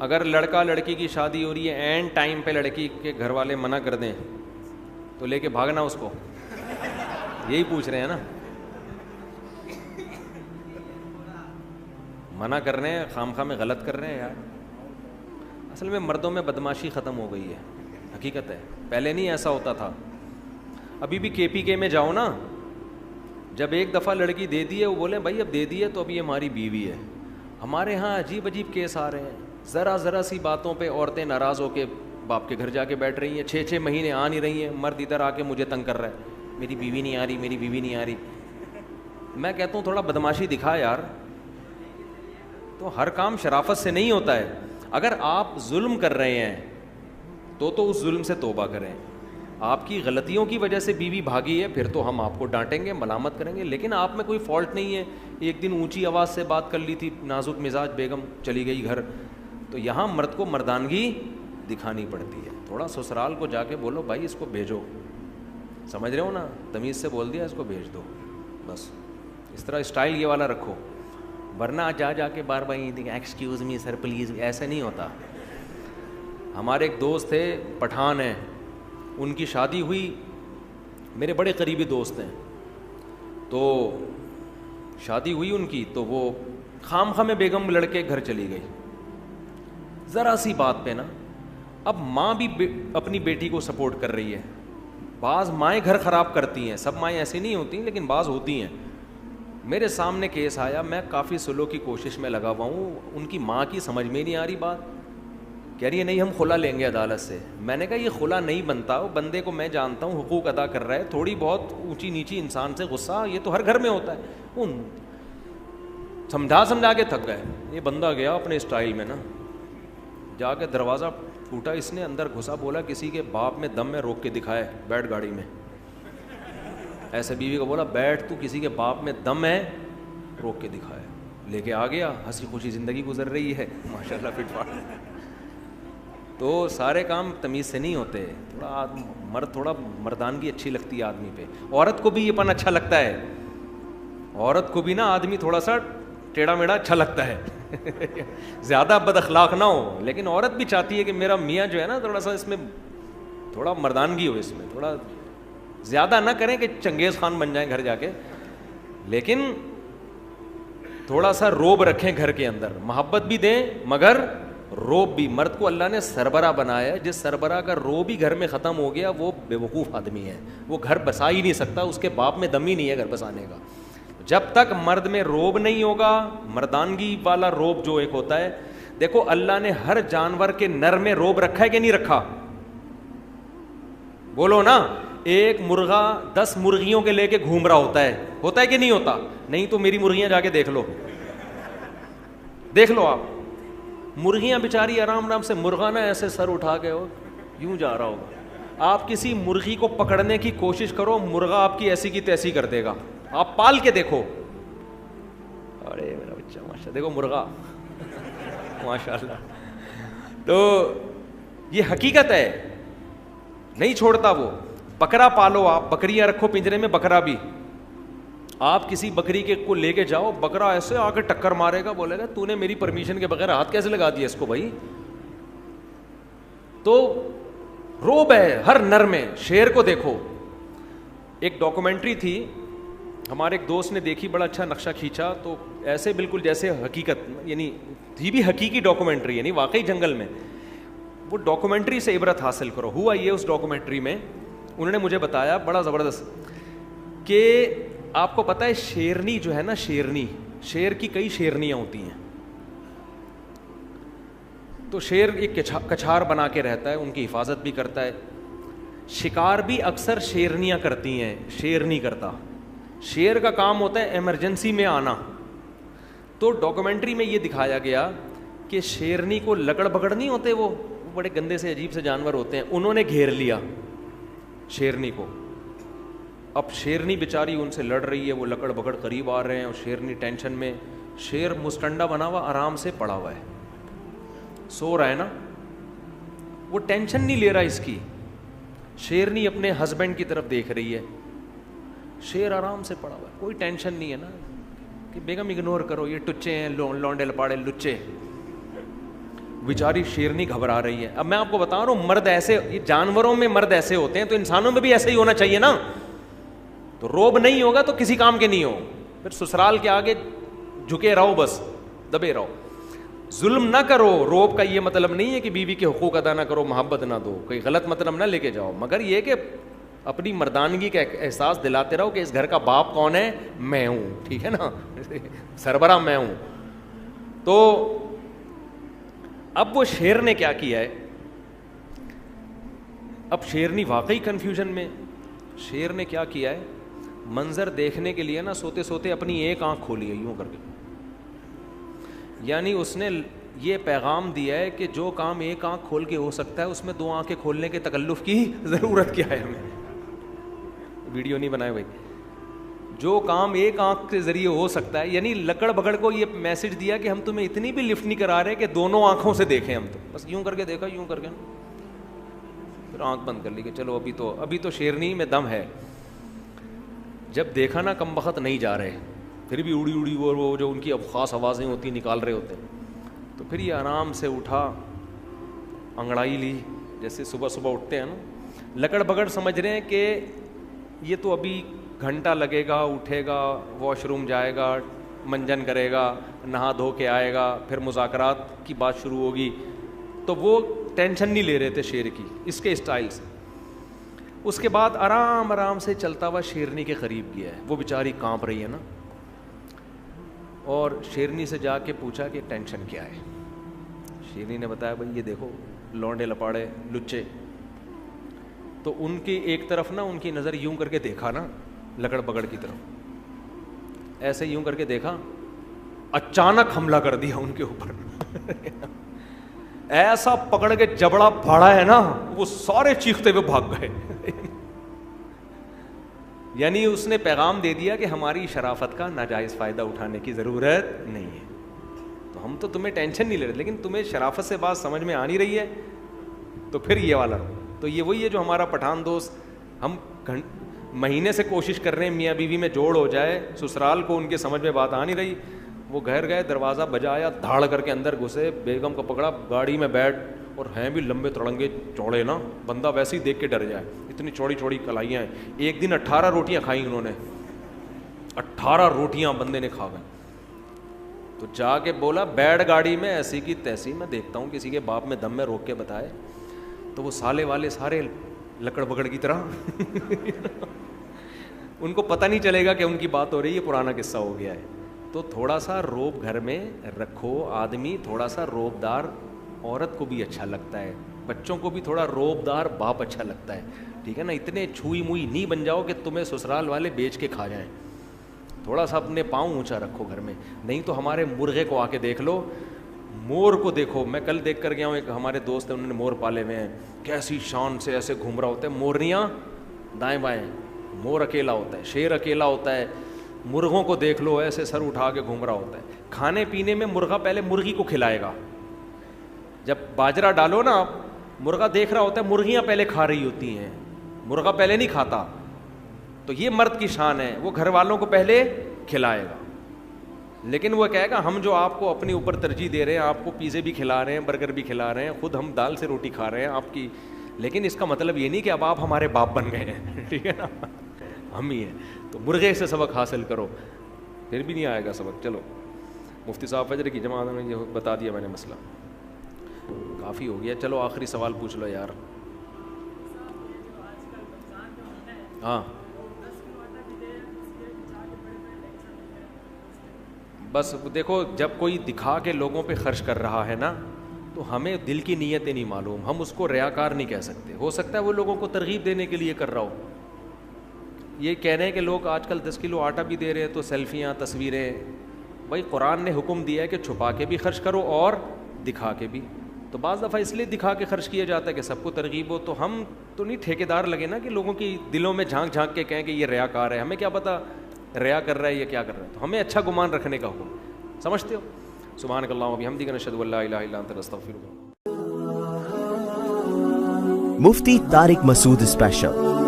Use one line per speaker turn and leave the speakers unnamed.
اگر لڑکا لڑکی کی شادی ہو رہی ہے، اینڈ ٹائم پہ لڑکی کے گھر والے منع کر دیں تو لے کے بھاگنا اس کو، یہی پوچھ رہے ہیں نا. منع کر رہے ہیں، خامخواہ میں غلط کر رہے ہیں یار. اصل میں مردوں میں بدماشی ختم ہو گئی ہے، حقیقت ہے. پہلے نہیں ایسا ہوتا تھا. ابھی بھی کے پی کے میں جاؤ نا، جب ایک دفعہ لڑکی دے دی ہے وہ بولے بھائی اب دے دی ہے تو اب یہ ہماری بیوی ہے. ہمارے ہاں عجیب عجیب کیس آ رہے ہیں. ذرا سی باتوں پہ عورتیں ناراض ہو کے باپ کے گھر جا کے بیٹھ رہی ہیں. 6 مہینے آ نہیں رہی ہیں، مرد ادھر آ کے مجھے تنگ کر رہا ہے، میری بیوی نہیں آ رہی، میری بیوی نہیں آ رہی. میں کہتا ہوں تھوڑا بدماشی دکھا یار. تو ہر کام شرافت سے نہیں ہوتا ہے. اگر آپ ظلم کر رہے ہیں تو اس ظلم سے توبہ کریں. آپ کی غلطیوں کی وجہ سے بیوی بھاگی ہے، پھر تو ہم آپ کو ڈانٹیں گے، ملامت کریں گے، لیکن آپ میں کوئی فالٹ نہیں ہے. ایک دن اونچی آواز سے بات کر لی تھی، نازک مزاج بیگم چلی گئی گھر. تو یہاں مرد کو مردانگی دکھانی پڑتی ہے. تھوڑا سسرال کو جا کے بولو بھائی اس کو بھیجو، سمجھ رہے ہو نا، تمیز سے بول دیا اس کو بھیج دو، بس. اس طرح اسٹائل یہ والا رکھو، ورنہ جا کے بار بار ایکسکیوز می سر پلیز، ایسے نہیں ہوتا. ہمارے ایک دوست تھے پٹھان ہیں، ان کی شادی ہوئی، میرے بڑے قریبی دوست ہیں. تو شادی ہوئی ان کی، تو وہ خامخواہ میں بیگم لڑکے گھر چلی گئی ذرا سی بات پہ نا. اب ماں بھی اپنی بیٹی کو سپورٹ کر رہی ہے. بعض مائیں گھر خراب کرتی ہیں، سب مائیں ایسی نہیں ہوتی لیکن بعض ہوتی ہیں. میرے سامنے کیس آیا، میں کافی سلو کی کوشش میں لگا ہوا ہوں. ان کی ماں کی سمجھ میں نہیں آ رہی بات، کہہ رہی ہے نہیں ہم خلا لیں گے عدالت سے. میں نے کہا یہ خلا نہیں بنتا، وہ بندے کو میں جانتا ہوں حقوق ادا کر رہا ہے، تھوڑی بہت اونچی نیچی انسان سے غصہ یہ تو ہر گھر میں ہوتا ہے. ان سمجھا کے تھک گئے. یہ بندہ گیا اپنے اسٹائل میں نا، جا کے دروازہ ٹوٹا، اس نے اندر گھسا، بولا کسی کے باپ میں دم میں روک کے دکھائے، بیٹھ گاڑی میں. ایسے بیوی کو بولا بیٹھ، تو کسی کے باپ میں دم ہے روک کے دکھائے. لے کے آ گیا، ہنسی خوشی زندگی گزر رہی ہے ماشاء اللہ فٹ فاٹ. تو سارے کام تمیز سے نہیں ہوتے. تھوڑا مرد، تھوڑا مردانگی اچھی لگتی ہے آدمی پہ. عورت کو بھی یہ پن اچھا لگتا ہے، عورت کو بھی نا آدمی تھوڑا سا ٹیڑھا میڑھا اچھا لگتا ہے زیادہ بد اخلاق نہ ہو. لیکن عورت بھی چاہتی ہے کہ میرا میاں جو ہے نا تھوڑا سا اس میں تھوڑا مردانگی ہو، اس میں تھوڑا زیادہ نہ کریں کہ چنگیز خان بن جائیں گھر جا کے، لیکن تھوڑا سا روب رکھیں گھر کے اندر. محبت بھی دیں مگر روب بھی. مرد کو اللہ نے سربراہ بنایا ہے، جس سربراہ کا روب ہی گھر میں ختم ہو گیا وہ بیوقوف آدمی ہے، وہ گھر بسا ہی نہیں سکتا، اس کے باپ میں دم ہی نہیں ہے گھر بسانے کا. جب تک مرد میں روب نہیں ہوگا، مردانگی والا روب جو ایک ہوتا ہے، دیکھو اللہ نے ہر جانور کے نر میں روب رکھا ہے کہ نہیں رکھا؟ بولو نا. ایک مرغا 10 مرغیوں کے لے کے گھوم رہا ہوتا ہے کہ نہیں ہوتا؟ نہیں تو میری مرغیاں جا کے دیکھ لو آپ. مرغیاں بیچاری آرام سے، مرغا نا ایسے سر اٹھا کے ہو یوں جا رہا ہوگا. آپ کسی مرغی کو پکڑنے کی کوشش کرو، مرغا آپ کی ایسی کی تیسی کر دے گا. آپ پال کے دیکھو، ارے میرا بچہ ماشاء دیکھو مرغا ماشاء اللہ. تو یہ حقیقت ہے، نہیں چھوڑتا وہ. بکرا پالو، آپ بکریاں رکھو پنجرے میں، بکرا بھی. آپ کسی بکری کے کو لے کے جاؤ، بکرا ایسے آ کے ٹکر مارے گا، بولے گا تو نے میری پرمیشن کے بغیر ہاتھ کیسے لگا دیا اس کو بھائی. تو روب ہے ہر نر میں. شیر کو دیکھو، ایک ڈاکومنٹری تھی ہمارے ایک دوست نے دیکھی، بڑا اچھا نقشہ کھینچا، تو ایسے بالکل جیسے حقیقت، یعنی تھی بھی حقیقی ڈاکومنٹری، یعنی واقعی جنگل میں. وہ ڈاکومنٹری سے عبرت حاصل کرو. ہوا یہ اس ڈاکومنٹری میں انہوں نے مجھے بتایا بڑا زبردست کہ آپ کو پتہ ہے شیرنی جو ہے نا، شیر کی کئی شیرنیاں ہوتی ہیں. تو شیر ایک کچھار بنا کے رہتا ہے، ان کی حفاظت بھی کرتا ہے. شکار بھی اکثر شیرنیاں کرتی ہیں، شیر نہیں کرتا. شیر کا کام ہوتا ہے ایمرجنسی میں آنا. تو ڈاکومنٹری میں یہ دکھایا گیا کہ شیرنی کو لکڑ بگڑ نہیں ہوتے، وہ بڑے گندے سے عجیب سے جانور ہوتے ہیں، انہوں نے گھیر لیا شیرنی کو. اب شیرنی بیچاری ان سے لڑ رہی ہے، وہ لکڑ بگڑ قریب آ رہے ہیں اور شیرنی ٹینشن میں. شیر مستنڈا بنا ہوا آرام سے پڑا ہوا ہے، سو رہا ہے نا، وہ ٹینشن نہیں لے رہا اس کی. شیرنی اپنے ہسبینڈ کی طرف دیکھ رہی ہے، شیر آرام سے پڑا ہوا ہے، کوئی ٹینشن نہیں ہے نا کہ بیگم اگنور کرو، یہ ٹچے ہیں، لونڈے لپاڑے لچے. بیچاری شیرنی گھبرا رہی ہے. اب میں آپ کو بتا رہا ہوں مرد ایسے, جانوروں میں مرد ایسے ہوتے ہیں تو انسانوں میں بھی ایسا ہی ہونا چاہیے نا. تو روب نہیں ہوگا تو کسی کام کے نہیں ہو, پھر سسرال کے آگے جھکے رہو, بس دبے رہو. ظلم نہ کرو. روب کا یہ مطلب نہیں ہے کہ بیوی کے حقوق ادا نہ کرو, محبت نہ دو, کوئی غلط مطلب نہ لے کے جاؤ, مگر یہ کہ اپنی مردانگی کا احساس دلاتے رہو کہ اس گھر کا باپ کون ہے, میں ہوں, ٹھیک ہے نا, سربراہ میں ہوں. تو اب وہ شیر نے کیا کیا ہے, اب شیرنی واقعی کنفیوژن میں. شیر نے کیا کیا ہے, منظر دیکھنے کے لیے نا سوتے سوتے اپنی ایک آنکھ کھولی ہے یوں کر کے. یعنی اس نے یہ پیغام دیا ہے کہ جو کام ایک آنکھ کھول کے ہو سکتا ہے اس میں 2 آنکھیں کھولنے کے تکلف کی ضرورت کیا ہے. ہمیں ویڈیو نہیں بنائے بھائی. جو کام ایک آنکھ کے ذریعے ہو سکتا ہے, یعنی لکڑ بگڑ کو یہ میسج دیا کہ ہم تمہیں اتنی بھی لفٹ نہیں کرا رہے کہ دونوں آنکھوں سے دیکھیں, ہم تو بس یوں کر کے دیکھا, یوں کر کے پھر آنکھ بند کر لی کہ چلو ابھی تو شیرنی میں دم ہے. جب دیکھا نا کم بخت نہیں جا رہے, پھر بھی اڑی اڑی وہ جو ان کی اب خاص آوازیں ہوتی نکال رہے ہوتے ہیں, تو پھر یہ آرام سے اٹھا, انگڑائی لی, جیسے صبح صبح اٹھتے ہیں نا, لکڑ بگڑ سمجھ رہے ہیں کہ یہ تو ابھی گھنٹہ لگے گا, اٹھے گا, واش روم جائے گا, منجن کرے گا, نہا دھو کے آئے گا, پھر مذاکرات کی بات شروع ہوگی. تو وہ ٹینشن نہیں لے رہے تھے شیر کی, اس کے اسٹائل سے. اس کے بعد آرام آرام سے چلتا ہوا شیرنی کے قریب گیا ہے. وہ بیچاری کانپ رہی ہے نا, اور شیرنی سے جا کے پوچھا کہ ٹینشن کیا ہے. شیرنی نے بتایا بھائی یہ دیکھو لونڈے لپاڑے لچے. تو ان کی ایک طرف نا ان کی نظر یوں کر کے دیکھا نا لکڑ بگڑ کی طرف, ایسے یوں کر کے دیکھا, اچانک حملہ کر دیا ان کے اوپر. ایسا پکڑ کے جبڑا پھاڑا ہے نا, وہ سارے چیختے ہوئے بھاگ گئے. یعنی اس نے پیغام دے دیا کہ ہماری شرافت کا ناجائز فائدہ اٹھانے کی ضرورت نہیں ہے. تو ہم تو تمہیں ٹینشن نہیں لے رہے, لیکن تمہیں شرافت سے بات سمجھ میں آ نہیں رہی ہے, تو پھر یہ والا. تو یہ وہی ہے جو ہمارا پٹھان دوست, ہم مہینے سے کوشش کر رہے ہیں میاں بیوی میں جوڑ ہو جائے, سسرال کو ان کے سمجھ میں بات آ نہیں رہی. وہ گھر گئے, دروازہ بجایا, دھاڑ کر کے اندر گھسے, بیگم کو پکڑا, گاڑی میں بیٹھ, اور ہیں بھی لمبے تڑنگے چوڑے نا, بندہ ویسے ہی دیکھ کے ڈر جائے, اتنی چوڑی چوڑی کلائیاں ہیں. ایک دن 18 روٹیاں کھائیں انہوں نے, 18 روٹیاں بندے نے کھا گئے. تو جا کے بولا بیٹھ گاڑی میں, ایسی کی تیسی, میں دیکھتا ہوں کسی کے باپ میں دم میں روک کے بتائے. تو وہ سالے والے سارے لکڑ بگڑ کی طرح ان کو پتہ نہیں چلے گا کہ ان کی بات ہو رہی ہے, پرانا قصہ ہو گیا ہے. تو تھوڑا سا روب گھر میں رکھو. آدمی تھوڑا سا روبدار عورت کو بھی اچھا لگتا ہے, بچوں کو بھی تھوڑا روبدار باپ اچھا لگتا ہے, ٹھیک ہے نا. اتنے چھوئی موئی نہیں بن جاؤ کہ تمہیں سسرال والے بیچ کے کھا جائیں. تھوڑا سا اپنے پاؤں اونچا رکھو گھر میں. نہیں تو ہمارے مرغے کو آ کے دیکھ لو, مور کو دیکھو. میں کل دیکھ کر گیا ہوں, ایک ہمارے دوست ہیں, انہوں نے مور پالے ہوئے ہیں, کیسی شان سے ایسے گھوم رہا ہوتا ہے, مورنیاں دائیں بائیں, مور اکیلا ہوتا ہے, شیر اکیلا ہوتا ہے. مرغوں کو دیکھ لو, ایسے سر اٹھا کے گھوم رہا ہوتا ہے. کھانے پینے میں مرغا پہلے مرغی کو کھلائے گا. جب باجرہ ڈالو نا, مرغا دیکھ رہا ہوتا ہے, مرغیاں پہلے کھا رہی ہوتی ہیں, مرغا پہلے نہیں کھاتا. تو یہ مرد کی شان ہے, وہ گھر والوں کو پہلے کھلائے گا. لیکن وہ کہے گا ہم جو آپ کو اپنے اوپر ترجیح دے رہے ہیں, آپ کو پیزے بھی کھلا رہے ہیں, برگر بھی کھلا رہے ہیں, خود ہم دال سے روٹی کھا رہے ہیں آپ کی, لیکن اس کا مطلب یہ نہیں کہ اب آپ ہمارے باپ بن گئے ہیں, ٹھیک ہے نا, ہم ہی ہیں. تو مرغے سے سبق حاصل کرو, پھر بھی نہیں آئے گا سبق. چلو مفتی صاحب فجر کی جماعت میں یہ بتا دیا میں نے مسئلہ, کافی ہو گیا. چلو آخری سوال پوچھ لو یار. ہاں بس دیکھو, جب کوئی دکھا کے لوگوں پہ خرچ کر رہا ہے نا, تو ہمیں دل کی نیتیں نہیں معلوم, ہم اس کو ریاکار نہیں کہہ سکتے. ہو سکتا ہے وہ لوگوں کو ترغیب دینے کے لیے کر رہا ہو. یہ کہہ رہے ہیں کہ لوگ آج کل 10 کلو آٹا بھی دے رہے ہیں تو سیلفیاں, تصویریں. بھائی قرآن نے حکم دیا ہے کہ چھپا کے بھی خرچ کرو اور دکھا کے بھی. تو بعض دفعہ اس لیے دکھا کے خرچ کیا جاتا ہے کہ سب کو ترغیب ہو. تو ہم تو نہیں ٹھیکیدار لگے نا کہ لوگوں کی دلوں میں جھانک جھانک کے کہیں کہ یہ ریاکار ہے. ہمیں کیا پتہ ریا کر رہا ہے یا کیا کر رہا ہے. تو ہمیں اچھا گمان رکھنے کا حکم, سمجھتے ہو. سبحانک اللہم و بحمدک, نشہد ان لا الہ الا انت, نستغفرک.
مفتی طارق مسعود اسپیشل